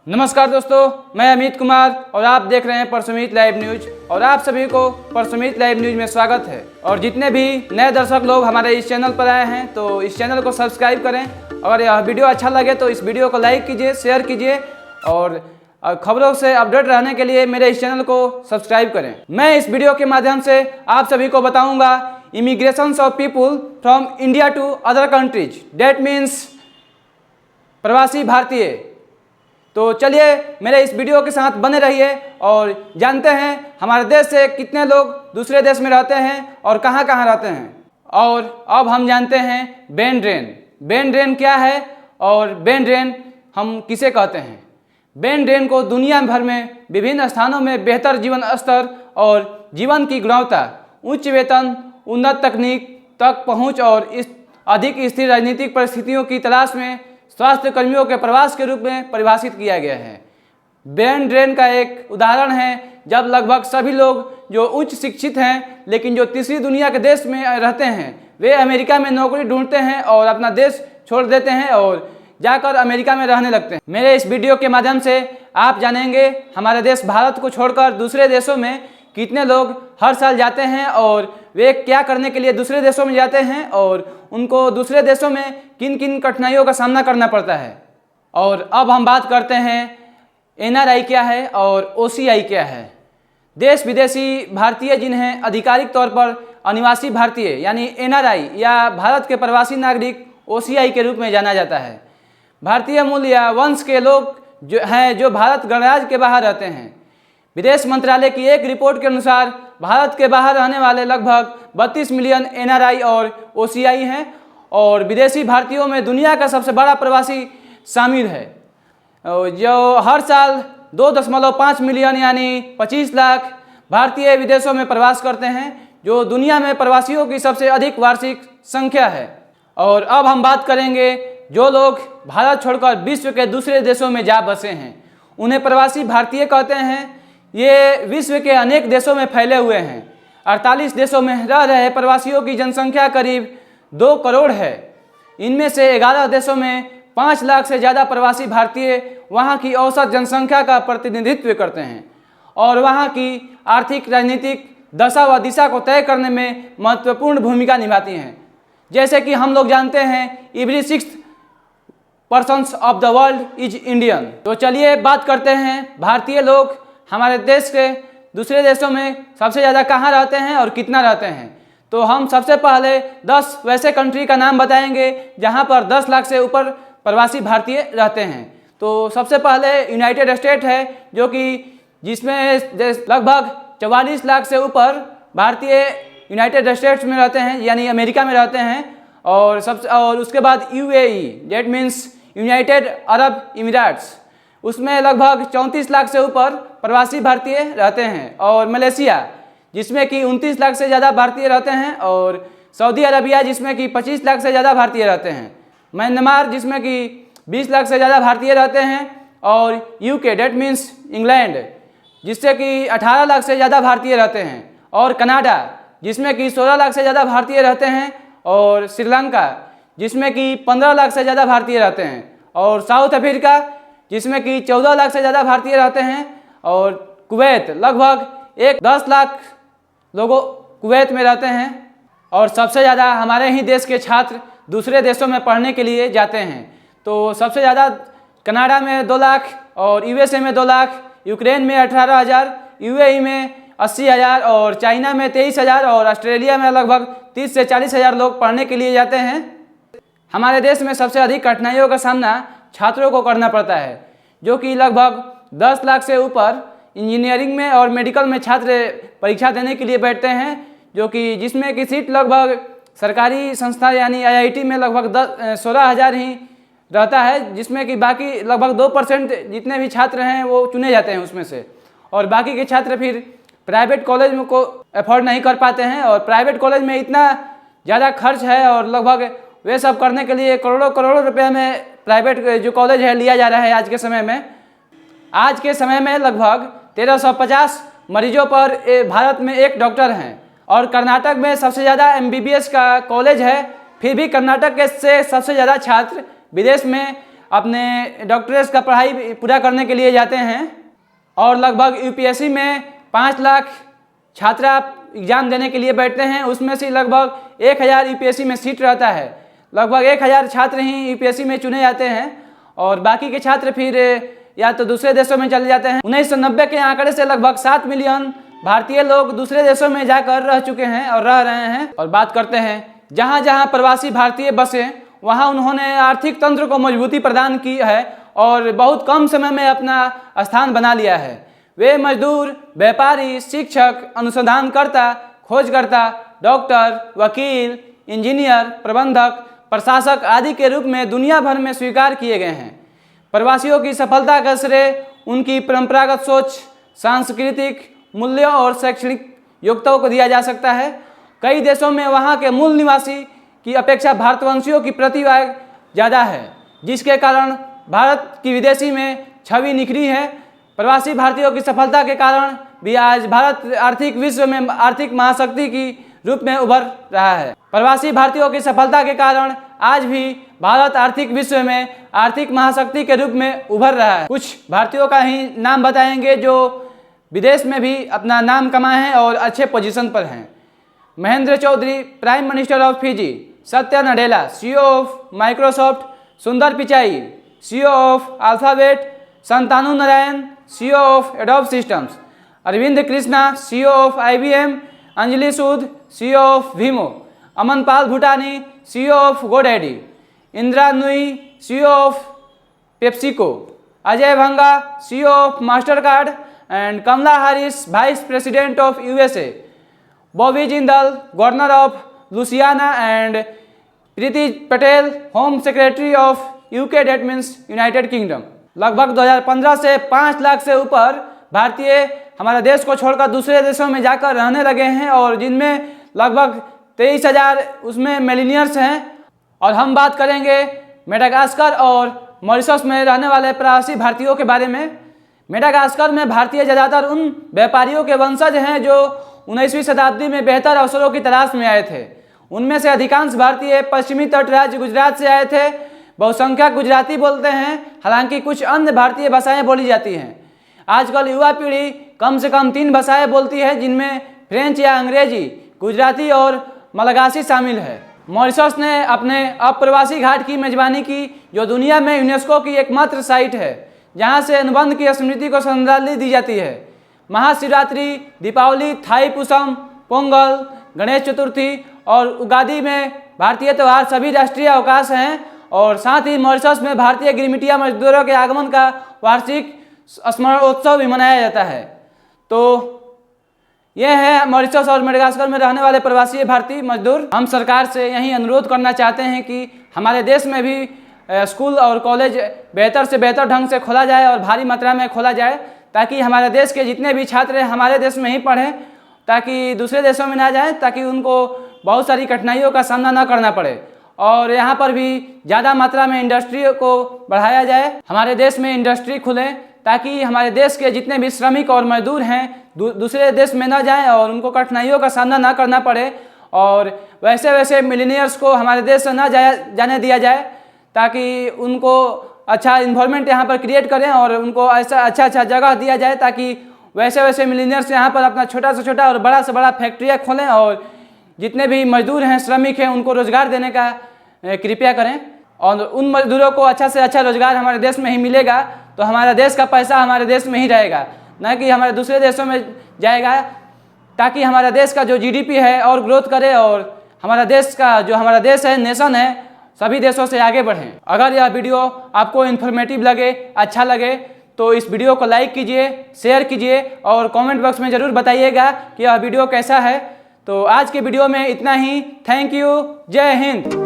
नमस्कार दोस्तों, मैं अमित कुमार और आप देख रहे हैं परसुमित लाइव न्यूज। और आप सभी को परसुमित लाइव न्यूज में स्वागत है। और जितने भी नए दर्शक लोग हमारे इस चैनल पर आए हैं तो इस चैनल को सब्सक्राइब करें। अगर यह वीडियो अच्छा लगे तो इस वीडियो को लाइक कीजिए, शेयर कीजिए और खबरों से अपडेट रहने के लिए मेरे इस चैनल को सब्सक्राइब करें। मैं इस वीडियो के माध्यम से आप सभी को बताऊंगा immigration of people from India to other countries, that means प्रवासी भारतीय। तो चलिए मेरे इस वीडियो के साथ बने रहिए और जानते हैं हमारे देश से कितने लोग दूसरे देश में रहते हैं और कहाँ कहाँ रहते हैं। और अब हम जानते हैं ब्रेन ड्रेन। ब्रेन ड्रेन क्या है और ब्रेन ड्रेन हम किसे कहते हैं। ब्रेन ड्रेन को दुनिया भर में विभिन्न स्थानों में बेहतर जीवन स्तर और जीवन की गुणवत्ता, उच्च वेतन, उन्नत तकनीक तक पहुँच और इस अधिक स्थिर राजनीतिक परिस्थितियों की तलाश में स्वास्थ्य कर्मियों के प्रवास के रूप में परिभाषित किया गया है। ब्रेन ड्रेन का एक उदाहरण है जब लगभग सभी लोग जो उच्च शिक्षित हैं लेकिन जो तीसरी दुनिया के देश में रहते हैं वे अमेरिका में नौकरी ढूंढते हैं और अपना देश छोड़ देते हैं और जाकर अमेरिका में रहने लगते हैं। मेरे इस वीडियो के माध्यम से आप जानेंगे हमारे देश भारत को छोड़कर दूसरे देशों में कितने लोग हर साल जाते हैं और वे क्या करने के लिए दूसरे देशों में जाते हैं और उनको दूसरे देशों में किन किन कठिनाइयों का सामना करना पड़ता है। और अब हम बात करते हैं एनआरआई क्या है और ओसीआई क्या है। देश विदेशी भारतीय जिन्हें आधिकारिक तौर पर अनिवासी भारतीय यानी एनआरआई या भारत के प्रवासी नागरिक ओसीआई के रूप में जाना जाता है। भारतीय मूल या वंश के लोग जो भारत गणराज्य के बाहर रहते हैं। विदेश मंत्रालय की एक रिपोर्ट के अनुसार भारत के बाहर रहने वाले लगभग 32 मिलियन एनआरआई और ओसीआई हैं और विदेशी भारतीयों में दुनिया का सबसे बड़ा प्रवासी शामिल है जो हर साल 2.5 मिलियन यानी 25 लाख भारतीय विदेशों में प्रवास करते हैं, जो दुनिया में प्रवासियों की सबसे अधिक वार्षिक संख्या है। और अब हम बात करेंगे जो लोग भारत छोड़कर विश्व के दूसरे देशों में जा बसे हैं, उन्हें प्रवासी भारतीय कहते हैं। ये विश्व के अनेक देशों में फैले हुए हैं। 48 देशों में रह रहे प्रवासियों की जनसंख्या करीब 2 करोड़ है। इनमें से 11 देशों में 5 लाख से ज़्यादा प्रवासी भारतीय वहाँ की औसत जनसंख्या का प्रतिनिधित्व करते हैं और वहाँ की आर्थिक राजनीतिक दशा व दिशा को तय करने में महत्वपूर्ण भूमिका निभाती हैं। जैसे कि हम लोग जानते हैं every 6th persons of the world is Indian. तो चलिए बात करते हैं भारतीय लोग हमारे देश के दूसरे देशों में सबसे ज़्यादा कहाँ रहते हैं और कितना रहते हैं। तो हम सबसे पहले 10 वैसे कंट्री का नाम बताएंगे जहाँ पर 10 लाख से ऊपर प्रवासी भारतीय रहते हैं। तो सबसे पहले यूनाइटेड स्टेट है जो कि जिसमें लगभग 44 लाख से ऊपर भारतीय यूनाइटेड स्टेट्स में रहते हैं यानी अमेरिका में रहते हैं। और उसके बाद UAE, that means United Arab emirates, उसमें लगभग 34 लाख से ऊपर प्रवासी भारतीय रहते हैं। और मलेशिया जिसमें कि 29 लाख से ज़्यादा भारतीय रहते हैं। और सऊदी अरबिया जिसमें कि 25 लाख से ज़्यादा भारतीय रहते हैं। म्यांमार जिसमें कि 20 लाख से ज़्यादा भारतीय रहते हैं। और यूके, डेट मीन्स इंग्लैंड, जिससे कि 18 लाख से ज़्यादा भारतीय रहते हैं। और कनाडा जिसमें कि 16 लाख से ज़्यादा भारतीय रहते हैं। और श्रीलंका जिसमें कि 15 लाख से ज़्यादा भारतीय रहते हैं। और साउथ अफ्रीका जिसमें कि 14 लाख से ज़्यादा भारतीय रहते हैं। और कुवैत लगभग 10 लाख लोगों कुवैत में रहते हैं। और सबसे ज़्यादा हमारे ही देश के छात्र दूसरे देशों में पढ़ने के लिए जाते हैं। तो सबसे ज़्यादा कनाडा में 2 लाख और यूएसए में 2 लाख, यूक्रेन में 18,000, यूएई में 80,000 और चाइना में 23,000 और ऑस्ट्रेलिया में लगभग 30 से 40,000 लोग पढ़ने के लिए जाते हैं। हमारे देश में सबसे अधिक कठिनाइयों का सामना छात्रों को करना पड़ता है, जो कि लगभग 10 लाख से ऊपर इंजीनियरिंग में और मेडिकल में छात्र परीक्षा देने के लिए बैठते हैं, जो कि जिसमें कि सीट लगभग सरकारी संस्था यानी आईआईटी में लगभग 16,000 ही रहता है, जिसमें कि बाकी लगभग 2% जितने भी छात्र हैं वो चुने जाते हैं उसमें से। और बाकी के छात्र फिर प्राइवेट कॉलेज में को अफोर्ड नहीं कर पाते हैं और प्राइवेट कॉलेज में इतना ज़्यादा खर्च है और लगभग वे सब करने के लिए करोड़ों रुपये में प्राइवेट जो कॉलेज है लिया जा रहा है आज के समय में। आज के समय में लगभग 1350 मरीजों पर भारत में एक डॉक्टर हैं। और कर्नाटक में सबसे ज़्यादा एमबीबीएस का कॉलेज है, फिर भी कर्नाटक के से सबसे ज़्यादा छात्र विदेश में अपने डॉक्टरेट का पढ़ाई पूरा करने के लिए जाते हैं और लगभग यूपीएससी में 5 लाख छात्रा एग्जाम देने के लिए बैठते हैं। उसमें से लगभग 1000 यूपीएससी में सीट रहता है। लगभग 1000 छात्र ही यूपीएससी में चुने जाते हैं और बाकी के छात्र फिर या तो दूसरे देशों में चले जाते हैं। 1990 के आंकड़े से लगभग 7 मिलियन भारतीय लोग दूसरे देशों में जाकर रह चुके हैं और रह रहे हैं। और बात करते हैं जहां जहां प्रवासी भारतीय बसे वहां उन्होंने आर्थिक तंत्र को मजबूती प्रदान की है और बहुत कम समय में अपना स्थान बना लिया है। वे मजदूर, व्यापारी, शिक्षक, अनुसंधानकर्ता, खोजकर्ता, डॉक्टर, वकील, इंजीनियर, प्रबंधक, प्रशासक आदि के रूप में दुनिया भर में स्वीकार किए गए हैं। प्रवासियों की सफलता का श्रेय उनकी परंपरागत सोच, सांस्कृतिक मूल्यों और शैक्षणिक योग्यताओं को दिया जा सकता है। कई देशों में वहाँ के मूल निवासी की अपेक्षा भारतवंशियों की प्रतिभा ज़्यादा है, जिसके कारण भारत की विदेशी में छवि निखरी है। प्रवासी भारतीयों की सफलता के कारण भी आज भारत आर्थिक विश्व में आर्थिक महाशक्ति की रूप में उभर रहा है। प्रवासी भारतीयों की सफलता के कारण आज भी भारत आर्थिक विश्व में आर्थिक महाशक्ति के रूप में उभर रहा है। कुछ भारतीयों का ही नाम बताएंगे जो विदेश में भी अपना नाम कमाए हैं और अच्छे पोजीशन पर हैं। Mahendra Chaudhary, prime minister of Fiji. Satya Nadella, CEO of Microsoft. Sundar Pichai, CEO of Alphabet. Shantanu Narayen, CEO of Adobe Systems. Arvind Krishna, CEO of IBM। Anjali Sood, CEO of Vimeo. Amanpal Bhutani, CEO of GoDaddy. Indra Nooyi, CEO of PepsiCo. Ajay Banga, CEO of Mastercard and Kamala Harris, vice president of USA। Bobby Jindal, governor of Louisiana and Priti Patel, home secretary of UK, that means United kingdom. लगभग 2015 से 5 लाख से ऊपर भारतीय हमारे देश को छोड़कर दूसरे देशों में जाकर रहने लगे हैं और जिनमें लगभग 23,000 उसमें मिलीनियर्स हैं। और हम बात करेंगे मेडागास्कर और मॉरिशस में रहने वाले प्रवासी भारतीयों के बारे में। मेडागास्कर में भारतीय ज़्यादातर उन व्यापारियों के वंशज हैं जो 19वीं शताब्दी में बेहतर अवसरों की तलाश में आए थे। उनमें से अधिकांश भारतीय पश्चिमी तट राज्य गुजरात से आए थे। बहुसंख्यक गुजराती बोलते हैं, हालांकि कुछ अन्य भारतीय भाषाएं बोली जाती हैं। आजकल युवा पीढ़ी कम से कम 3 भाषाएं बोलती है, जिनमें फ्रेंच या अंग्रेजी, गुजराती और मलागासी शामिल है। मॉरिशस ने अपने अप्रवासी घाट की मेजबानी की, जो दुनिया में यूनेस्को की एकमात्र साइट है जहां से अनुबंध की स्मृति को श्रद्धांजलि दी जाती है। महाशिवरात्रि, दीपावली, थाई पुसम, पोंगल, गणेश चतुर्थी और उगादी में भारतीय त्यौहार सभी राष्ट्रीय अवकाश हैं और साथ ही मॉरिशस में भारतीय गिरमिटिया मजदूरों के आगमन का वार्षिक स्मरणोत्सव भी मनाया जाता है। तो यह है मॉरिशस और मेडागास्कर में रहने वाले प्रवासी भारतीय मजदूर। हम सरकार से यही अनुरोध करना चाहते हैं कि हमारे देश में भी स्कूल और कॉलेज बेहतर से बेहतर ढंग से खोला जाए और भारी मात्रा में खोला जाए, ताकि हमारे देश के जितने भी छात्र हमारे देश में ही पढ़ें, ताकि दूसरे देशों में ना जाएं, ताकि उनको बहुत सारी कठिनाइयों का सामना न करना पड़े। और यहाँ पर भी ज़्यादा मात्रा में इंडस्ट्री को बढ़ाया जाए, हमारे देश में इंडस्ट्री खुले, ताकि हमारे देश के जितने भी श्रमिक और मजदूर हैं दूसरे देश में न जाएं और उनको कठिनाइयों का सामना ना करना पड़े। और वैसे वैसे मिलीनियर्स को हमारे देश से ना जाने दिया जाए, ताकि उनको अच्छा इन्वायरमेंट यहाँ पर क्रिएट करें और उनको ऐसा अच्छा जगह दिया जाए, ताकि वैसे वैसे मिलीनियर्स यहाँ पर अपना छोटा से छोटा और बड़ा से बड़ा फैक्ट्रियाँ खोलें और जितने भी मजदूर हैं, श्रमिक हैं, उनको रोज़गार देने का कृपया करें। और उन मजदूरों को अच्छा से अच्छा रोज़गार हमारे देश में ही मिलेगा, तो हमारा देश का पैसा हमारे देश में ही रहेगा, न कि हमारे दूसरे देशों में जाएगा, ताकि हमारा देश का जो GDP है और ग्रोथ करे और हमारा देश का जो हमारा देश है, नेशन है, सभी देशों से आगे बढ़ें। अगर यह वीडियो आपको इन्फॉर्मेटिव लगे, अच्छा लगे, तो इस वीडियो को लाइक कीजिए, शेयर कीजिए और कमेंट बॉक्स में ज़रूर बताइएगा कि यह वीडियो कैसा है। तो आज के वीडियो में इतना ही। Thank you. जय हिंद।